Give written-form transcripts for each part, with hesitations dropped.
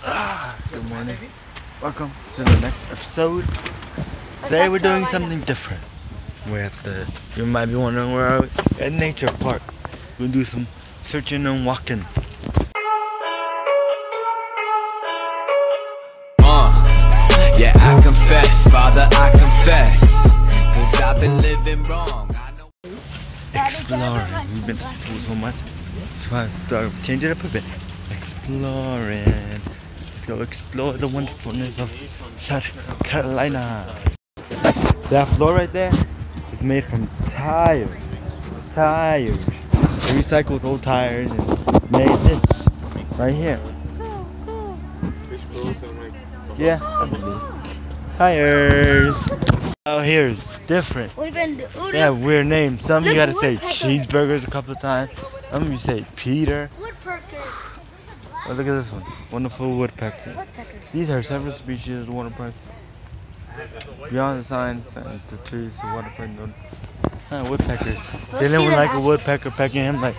Good morning. Welcome to the next episode. Today we're doing something different. We're at you might be wondering where are we? At Nature Park. We'll do some searching and walking. Yeah, I confess, Father, I confess, 'cause I've been living wrong. I know. Exploring. We've been to the pool so much. So I thought I'd change it up a bit. Exploring. Let's go explore the wonderfulness of South Carolina. That floor right there is made from tires. Tires. They recycled old tires and made this right here. Yeah, I believe. Tires. Oh, here's different. Yeah, weird names. Some you gotta say cheeseburgers a couple of times. Some you say Peter. Oh, look at this one. Wonderful woodpecker. These are several species of woodpeckers. Beyond the signs and the trees, the woodpeckers. Woodpeckers. They never like a woodpecker pecking him like.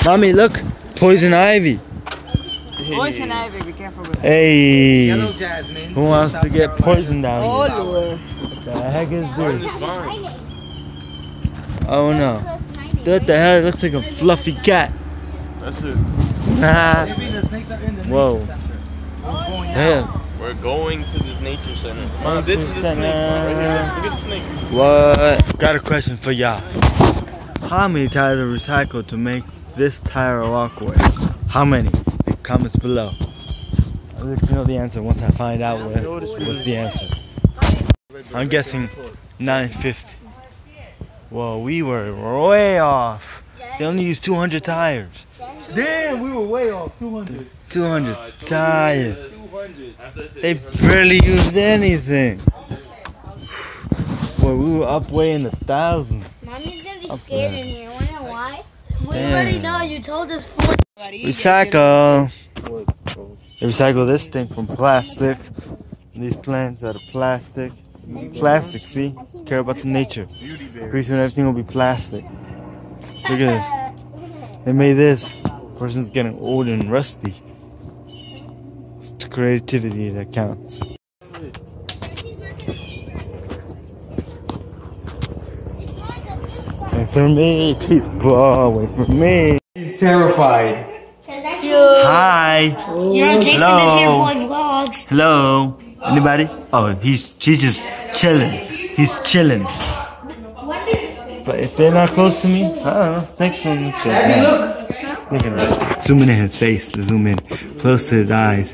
Mommy, look! Poison ivy. Poison ivy, be careful with that. Hey! Yellow jasmine. Who wants to get poisoned down here? Oh, Lord. What the heck is this? Oh no. What the hell? It looks like a fluffy cat. That's it. Whoa. Damn. We're going to this nature center. Oh, this is the snake right here. Look at the snake. What? Got a question for y'all. How many tires are recycled to make this tire walkway? How many? Comments below. I'll let you know the answer once I find out what's the answer. I'm guessing 950. Well, we were way off. They only used 200 tires. Damn, we were way off. 200. 200 tires. They barely used anything. Well, we were up way in the thousands. Mommy's gonna be scared in here. Wanna know why? We already know. You told us 4. Recycle. They recycle this thing from plastic. These plants out of plastic. Plastic, see? Care about the nature. Pretty soon everything will be plastic. Look at this. They made this. Person's getting old and rusty. It's the creativity that counts. Wait for me, people. Wait for me. He's terrified. Hi. Jason this here boy vlogs. Hello. Anybody? Oh, she's just chilling. He's chilling. But if they're not close to me, I don't know. Next one. Look at that. Zoom in his face. Zoom in. Close to his eyes.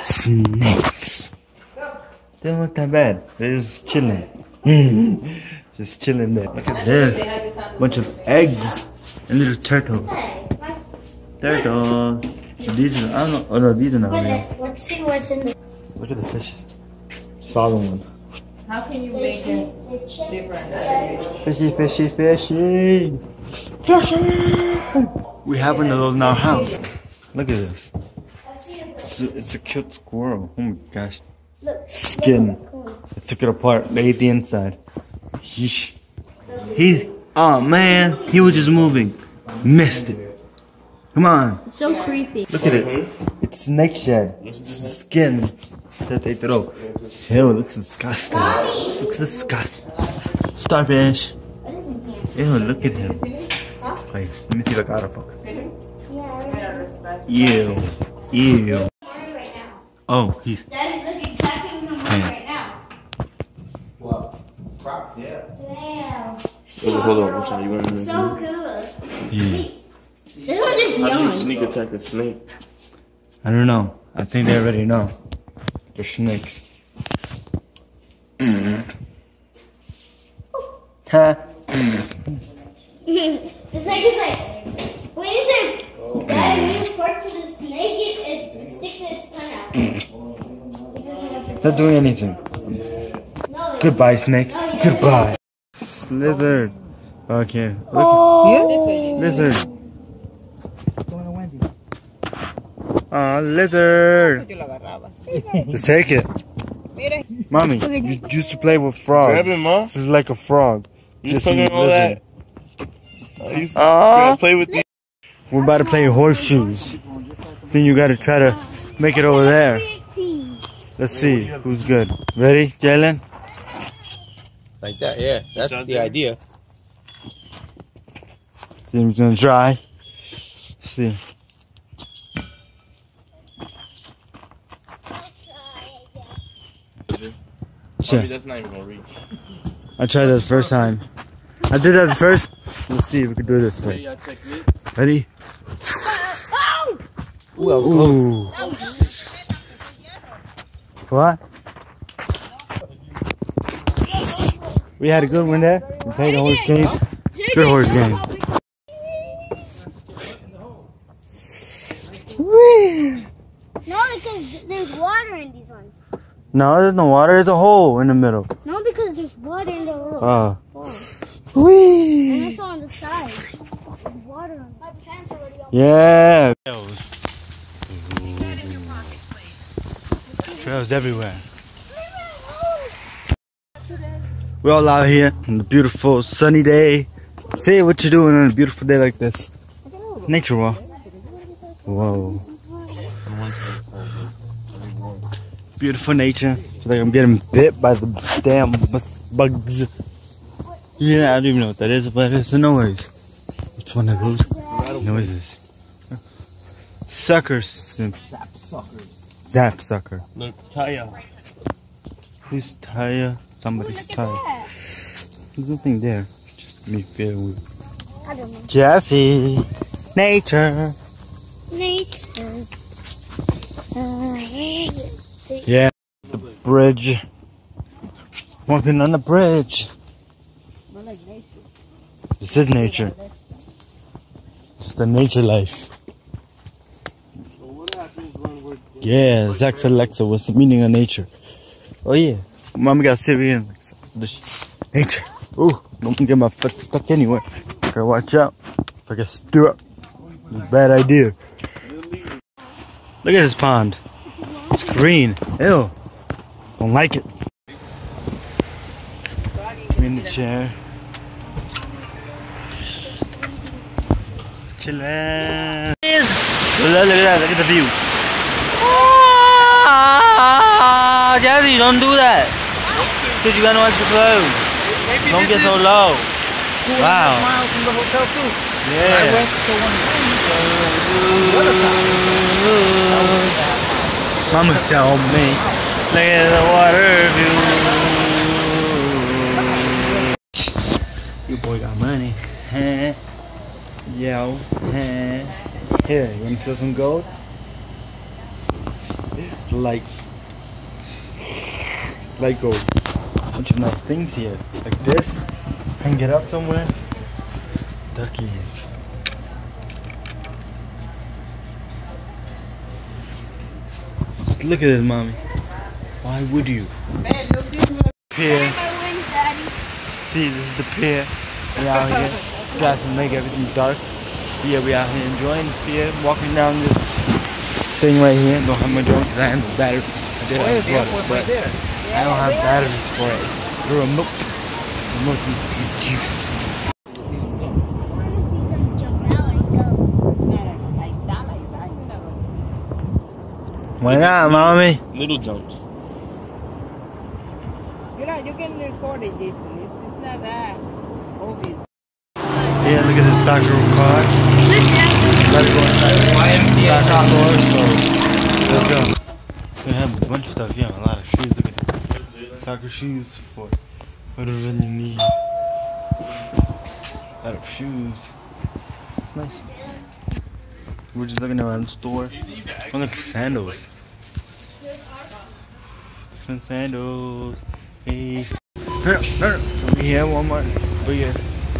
Snakes. They don't look that bad. They're just chilling. Just chilling there. Look at this. Bunch of eggs and little turtles. Turtles. These are, I don't know. Oh no, these are not real. Let's see what's in there. Look at the fishes. Swallow one. How can you make it different? Fishy, fishy, fishy. Fishy! We have one of those in our house. Look at this. It's a cute squirrel. Oh my gosh. Skin. I took it apart. They ate the inside. Oh man, he was just moving. Missed it. Come on. It's so creepy. Look at it. It's snake shed. It's the skin that they throw. Ew, it looks disgusting. It looks disgusting. Starfish. Ew, look at him. Wait, let me see if I got a focus. Ew. Ew. Oh, he's. Daddy, look exactly what I'm on right now. What? Crocs, yeah. Damn. Hold on, what's that? You want to So cool. Yeah. This one just How do you yawned. sneak attack a snake? I don't know. I think they already know. They're snakes. Ha. It's like, when you say, Daddy, when you fork to the snake, it sticks its tongue out. It's not doing anything. No, Goodbye, snake. Goodbye. Lizard. Okay. Look. See it? Lizard. Aw, lizard. Just take it. Mommy, you used to play with frogs. Grab it, Ma. This is like a frog. You just talking all that. I used to play with these. We're about to play horseshoes. Then you gotta try to make it over there. Let's see who's good. Ready, Jalen? Like that, yeah. That's the idea. See who's gonna try. Let's see. Maybe that's not even gonna reach. I tried that the first time. I did that first. Let's see if we can do it this way. Ready? Ooh. What? We had a good one there. We played a horse game. Good horse game. No, because there's water in these ones. No, there's no water. There's a hole in the middle. No, because there's water in the hole. Oh. And also on the side. There's water on my pants already on. Yeah. Trails everywhere. We're all out here on a beautiful sunny day. Say what you're doing on a beautiful day like this. Nature walk. Whoa. Beautiful nature. Feel like I'm getting bit by the damn bugs. Yeah, I don't even know what that is, but it's a noise. It's one of those noises. Suckers. Zap sucker. Look, Taya. Who's Taya? Somebody's Taya. There's nothing there. Just me feeling weird. I don't know. Jesse. Nature. Nature. Yeah. The bridge. Walking on the bridge. This is nature. It's the nature life. Yeah, Zach said Alexa, what's the meaning of nature? Oh yeah, Mama got Syrian Alexa. Nature. Ooh, don't get my foot stuck anywhere. Gotta watch out. If I get stuck, it's a bad idea. Look at this pond. It's green. Ew. Don't like it. I'm in the chair. Chillin'. Look at that. Look at the view. Ah, Jazzy, don't do that. Because you gotta watch the flow. Don't get so low. 200 Wow. miles from the hotel too. Yeah. I went to Mama told me, look at the water view. You boy got money. Huh? Yo. Huh? Here, you wanna feel some gold? It's light gold. Bunch of nice things here, like this. Hang it up somewhere. Duckies. Look at this, mommy. Why would you? Pier. See, this is the pier. We out here. Try to make everything dark. Yeah, we out here enjoying the pier, walking down this thing right here. Don't have my drone because I have no battery. I did have water, but I don't have batteries for it. The remote needs to be juiced. Why not, mommy? Little jumps. You know, you can record it, Jason. It's not that obvious. Yeah, look at this soccer car. Let's go inside the soccer store, so let's go. They have a bunch of stuff, yeah, a lot of shoes. Look at that. Soccer shoes for whatever you need. A lot of shoes. Nice. We're just looking around the store. Oh, look, sandals. Different sandals. Hey. We have Walmart, but yeah,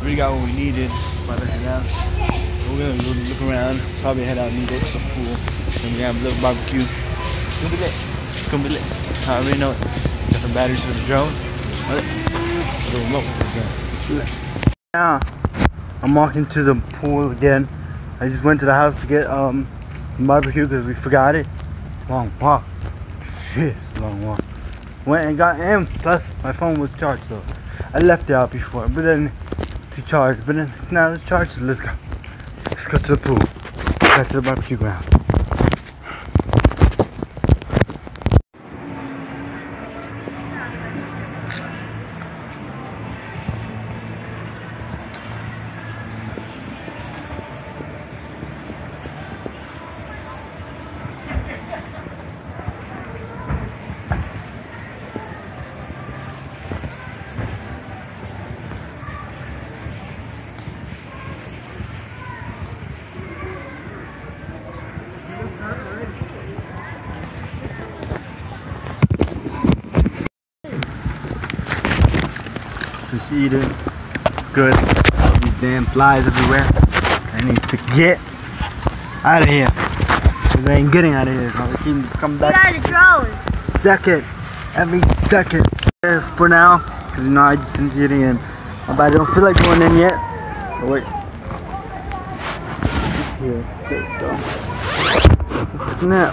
we got what we needed. About to head out. We're gonna go look around. Probably head out and go to some pool. Then we have a little barbecue. It's gonna be lit. It's gonna be lit. I already know it. Got some batteries for the drone. The remote. Now, I'm walking to the pool again. I just went to the house to get barbecue because we forgot it. Long walk. Shit, it's a long walk. Went and got in. Plus, my phone was charged though. I left it out before, but then to charge. But then now it's charged. So let's go. Let's go to the pool. back to the barbecue ground. Just eating. It's good. These damn flies everywhere. I need to get out of here. They ain't getting out of here. So I keep coming back. We got a drone. Every second. For now, because you know I just finished eating and I don't feel like going in yet. Oh wait. Here, there we go. Snap.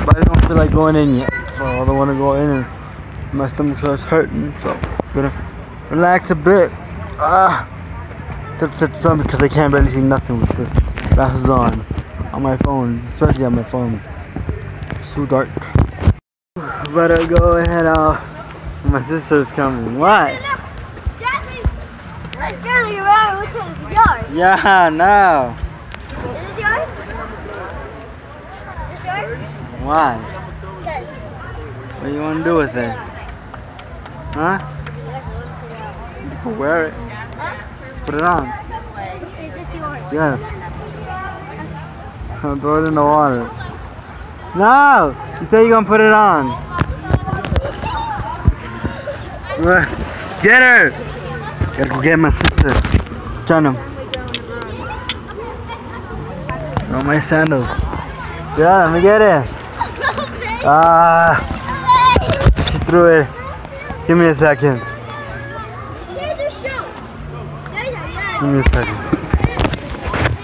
But I don't feel like going in yet, so I don't want to go in and my stomach starts hurting, so I'm gonna relax a bit. Touch that stomach because I can't barely see nothing with the glasses on my phone, especially on my phone. It's too dark. Better go ahead out. My sister's coming. What? Jasmine, let's go to your room. Which one is yours? Yeah, no. Is this yours? Is this yours? Why? Yes. What do you want to do with it? Huh? You can wear it. Just put it on. Is this yours? Yes. Don't throw it in the water. No! You say you're gonna put it on. Get her! Gotta go get my sister. Chana. Oh, my sandals. Yeah, let me get it. She threw it. Give me a second. Give me a second.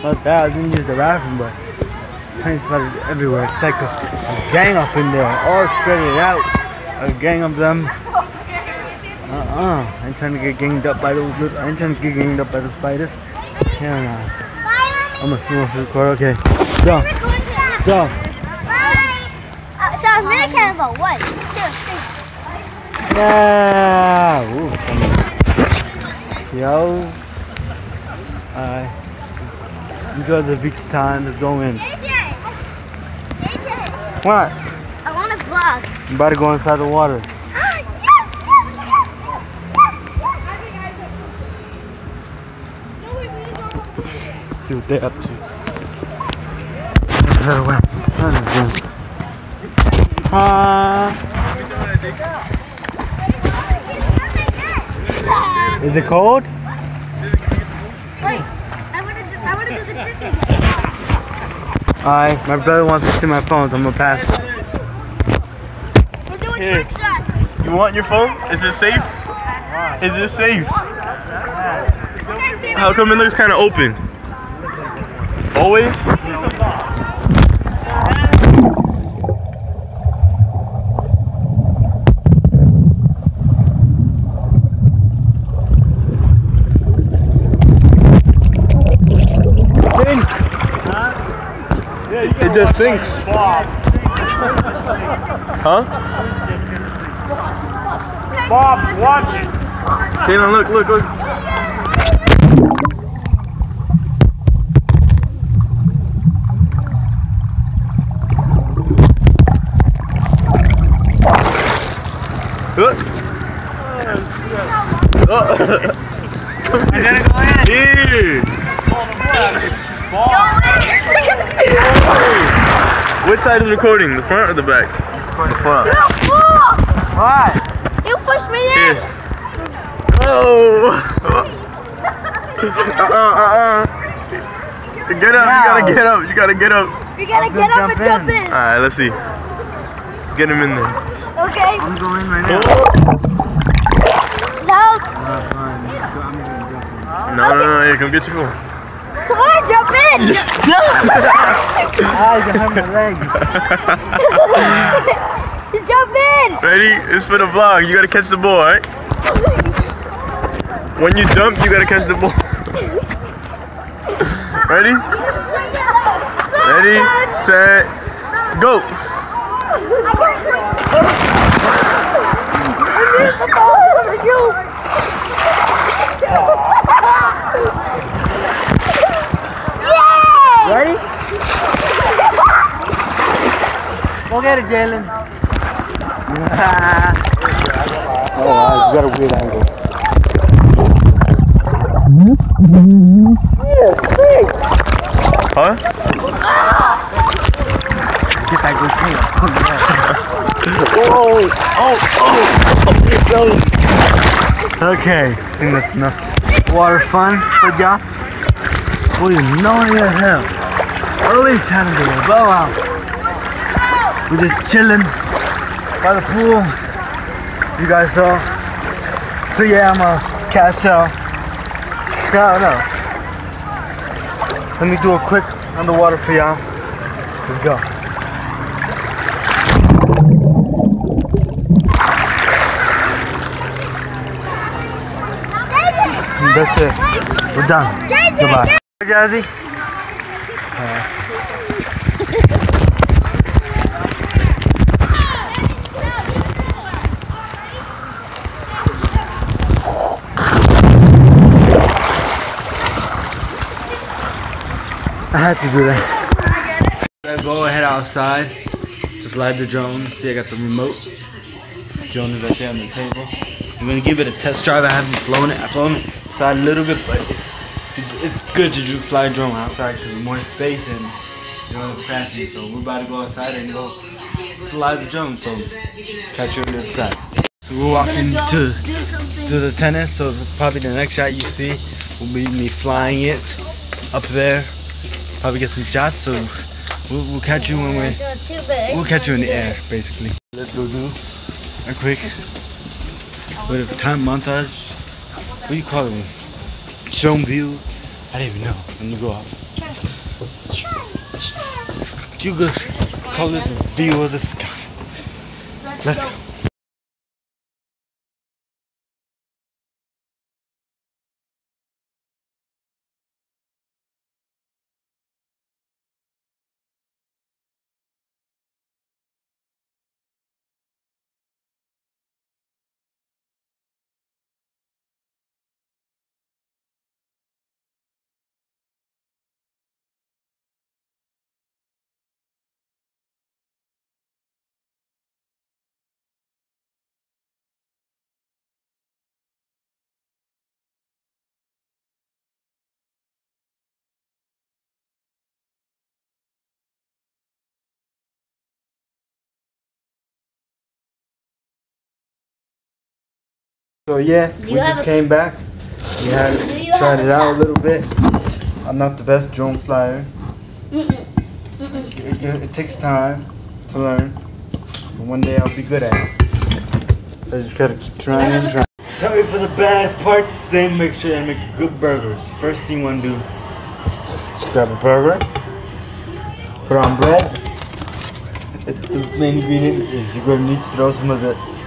Not that, I was gonna use the bathroom, but tiny spiders everywhere. It's like a gang up in there, all spread it out. A gang of them. I ain't trying to get ganged up by those little, I ain't trying to get ganged up by the spiders. Hell no. I'm a small record, okay. Go. Go. So I'm really counting about 1, 2, 3. Yeah. Ooh, yo. Alright. Enjoy the beach time. Let's go in. JJ. What? I want to vlog. I'm about to go inside the water. See what they're up to. Is it cold? Wait, I want to do the trick. Alright, my brother wants to see my phone, so I'm gonna pass it. We're doing Here. trick shots. You want your phone? Is it safe? Is it safe? How come it looks kind of open? Always? Sinks. It just sinks. Huh? Bob, watch it. Taylor, look. Here. Which side is recording? The front or the back? The front. Why? You pushed me in. Here. Oh. Get up. You gotta get up. You gotta get up and jump in. Alright, let's see. Let's get him in there. Okay. I'm going right now. No. No, here, come get your phone. Come on, jump in. You hurt my leg. Just jump in. Ready? It's for the vlog. You gotta catch the ball, alright? When you jump, you gotta catch the ball. Ready? Ready, set, go. Ready? Go get it, Jalen. Oh, wow, you got a weird angle. Huh? Get that good tail. Okay, I think that's enough. Water fun for y'all. We know your hell. Always trying to do a blowout. We're just chilling by the pool. You guys saw. So yeah, I'm a catch out. I don't know. Let me do a quick underwater for y'all. Let's go. That's it. We're done. Goodbye. Jazzy. I had to do that. Let's go head outside to fly the drone. See, I got the remote. Drone is right there on the table. I'm gonna give it a test drive. I haven't flown it. I've flown it outside a little bit, but it's good to do fly a drone outside because there's more space and you know it's crashing. So we're about to go outside and go fly the drone. So catch you on the other side. So we're walking to the tennis. So probably the next shot you see will be me flying it up there. Probably get some shots. So we'll catch you when we'll catch you in the air, basically. Let's go do a quick bit of time montage. What do you call it? Drone view? I don't even know. Let me go up. You could call it the view of the sky. Let's go. So yeah, we just came back. We had tried it out a little bit. I'm not the best drone flyer. It takes time to learn, but one day I'll be good at it. I just gotta keep trying and trying. Sorry for the bad parts. Then make sure I make good burgers. First thing you wanna do, grab a burger, put on bread. The main ingredient is you're gonna need to throw some of this.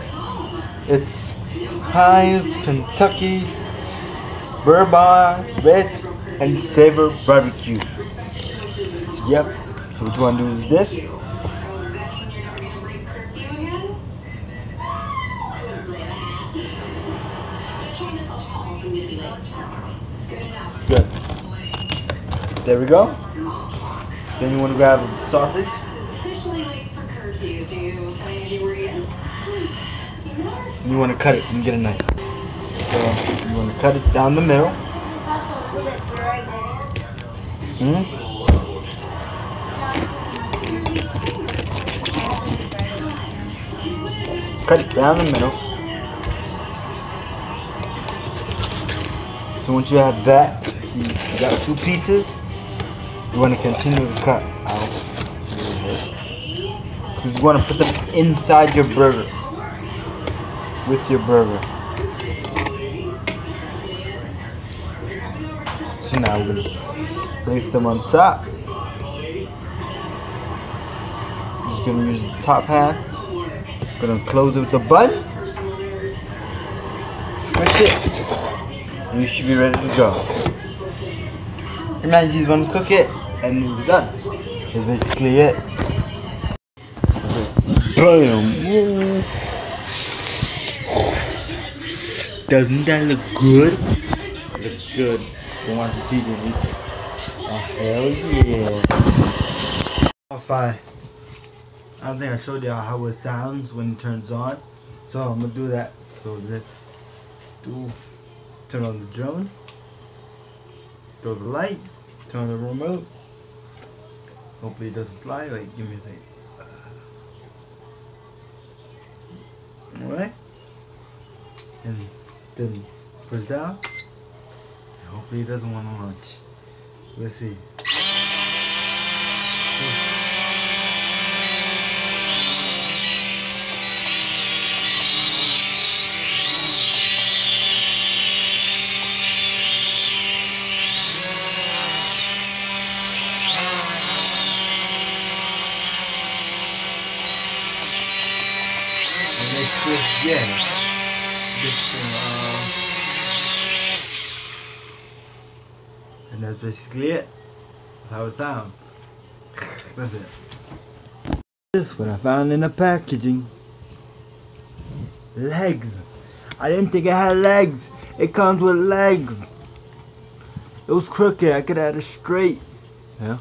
It's Heinz Kentucky Bourbon Red and Savor Barbecue. Yep. So what you want to do is this. Good. There we go. Then you want to grab a sausage. And you want to cut it and get a knife. So you want to cut it down the middle. Cut it down the middle. So once you have that, see you got 2 pieces. You want to continue to cut out because you want to put them inside your burger. With your burger. So now we're going to place them on top. Just going to use the top half. Going to close it with the bun. Switch it. And you should be ready to go. And now you just want to cook it, and you're done. That's basically it. Bam! Doesn't that look good? It looks good. Don't want to teach me. Oh, hell yeah. Oh, fine. I don't think I showed you how it sounds when it turns on. So I'm going to do that. So let's turn on the drone. Throw the light. Turn on the remote. Hopefully it doesn't fly. Wait, give me a second. Alright. And then press down. And hopefully it doesn't want to launch. Let's see. Yeah. And that's basically it. That's how it sounds. That's it. This is what I found in the packaging. Legs. I didn't think it had legs. It comes with legs. It was crooked. I could have had it straight. Yeah.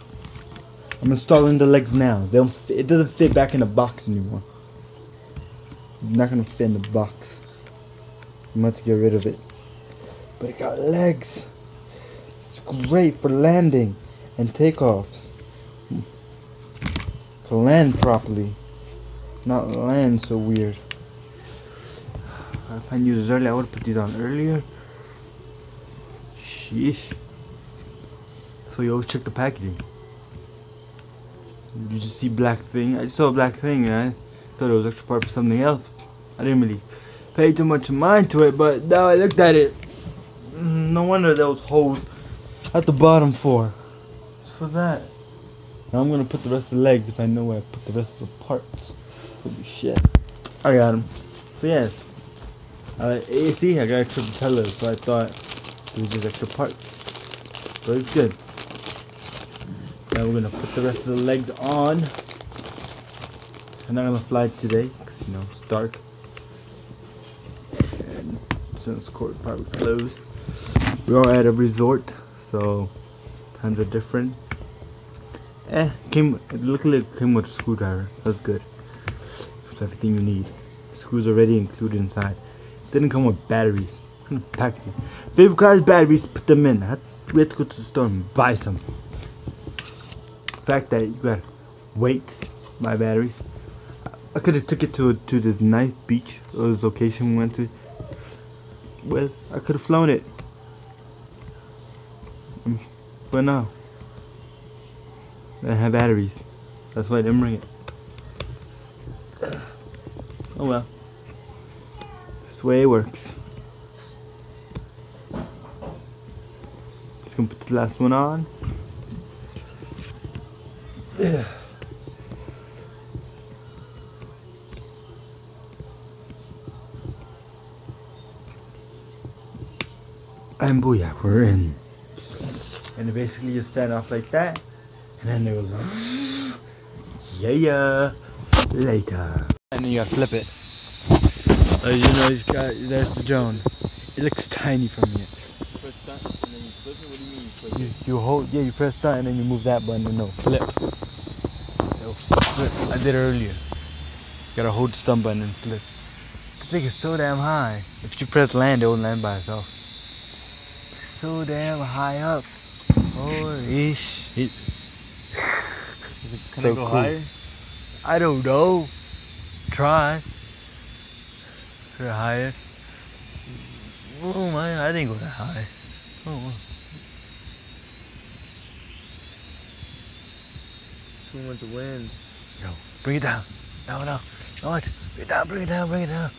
I'm installing the legs now. It doesn't fit back in the box anymore. Not gonna fit in the box. I'm about to get rid of it. But it got legs. It's great for landing and takeoffs. To land properly. Not land so weird. If I knew this earlier, I would have put these on earlier. Sheesh. So you always check the packaging. You just see black thing. I just saw a black thing and I thought it was extra part for something else. I didn't really pay too much mind to it, but now I looked at it. No wonder there was holes at the bottom for. It's for that. Now I'm gonna put the rest of the legs if I know where I put the rest of the parts. Holy shit. I got them. So yeah. See, I got extra propellers, so I thought it was just extra parts. But it's good. Now we're gonna put the rest of the legs on. I'm not gonna fly today, because you know, it's dark. And since court probably closed. We are at a resort, so times are different. It luckily it came with a screwdriver. That's good. It's everything you need. The screws already included inside. Didn't come with batteries. Packaging. If it requires batteries, put them in. We have to go to the store and buy some. The fact that you gotta wait to buy batteries. I could have took it to this nice beach or this location we went to. With I could have flown it, but no. They have batteries. That's why I didn't bring it. Oh well. This way it works. Just gonna put the last one on. And booyah, we're in. And it basically just stand off like that. And then it goes, yeah, later. And then you gotta flip it. You know, there's the drone. It looks tiny from here. Press start and then you flip it? What do you mean you flip it? You hold, yeah, you press start and then you move that button and it'll flip. It'll flip. I did it earlier. You gotta hold the thumb button and flip. The thing is so damn high. If you press land, it won't land by itself. So damn high up. Holy shit. It's so cool. Higher? I don't know. Try. Or higher. Oh man, I didn't go that high. Oh well. Too much wind. Yo, bring it down. No. Watch. Bring it down. Bring it down. Bring it down.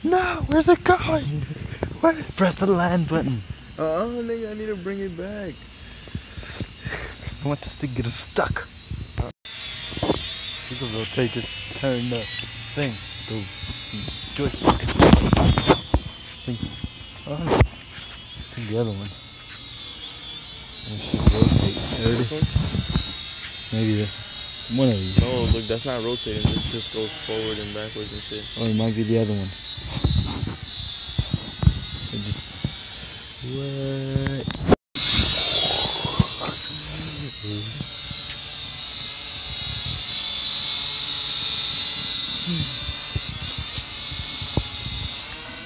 No, where's it going? Press the land button. Oh, nigga, I need to bring it back. I want this thing to get stuck. You can rotate, just turn the thing. The joystick. I think the other one. Maybe one of these. No, look, that's not rotating. This just goes forward and backwards and shit. Oh, it might be the other one. What?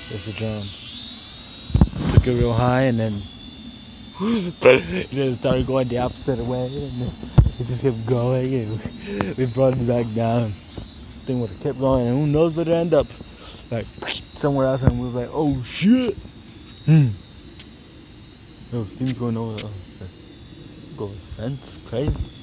There's the drum. Took it real high and then it started going the opposite way and then it just kept going and we brought it back down. Thing would have kept going and who knows where it end up. Like somewhere else and we was like, oh shit. Yo, steam's going over the fence, crazy.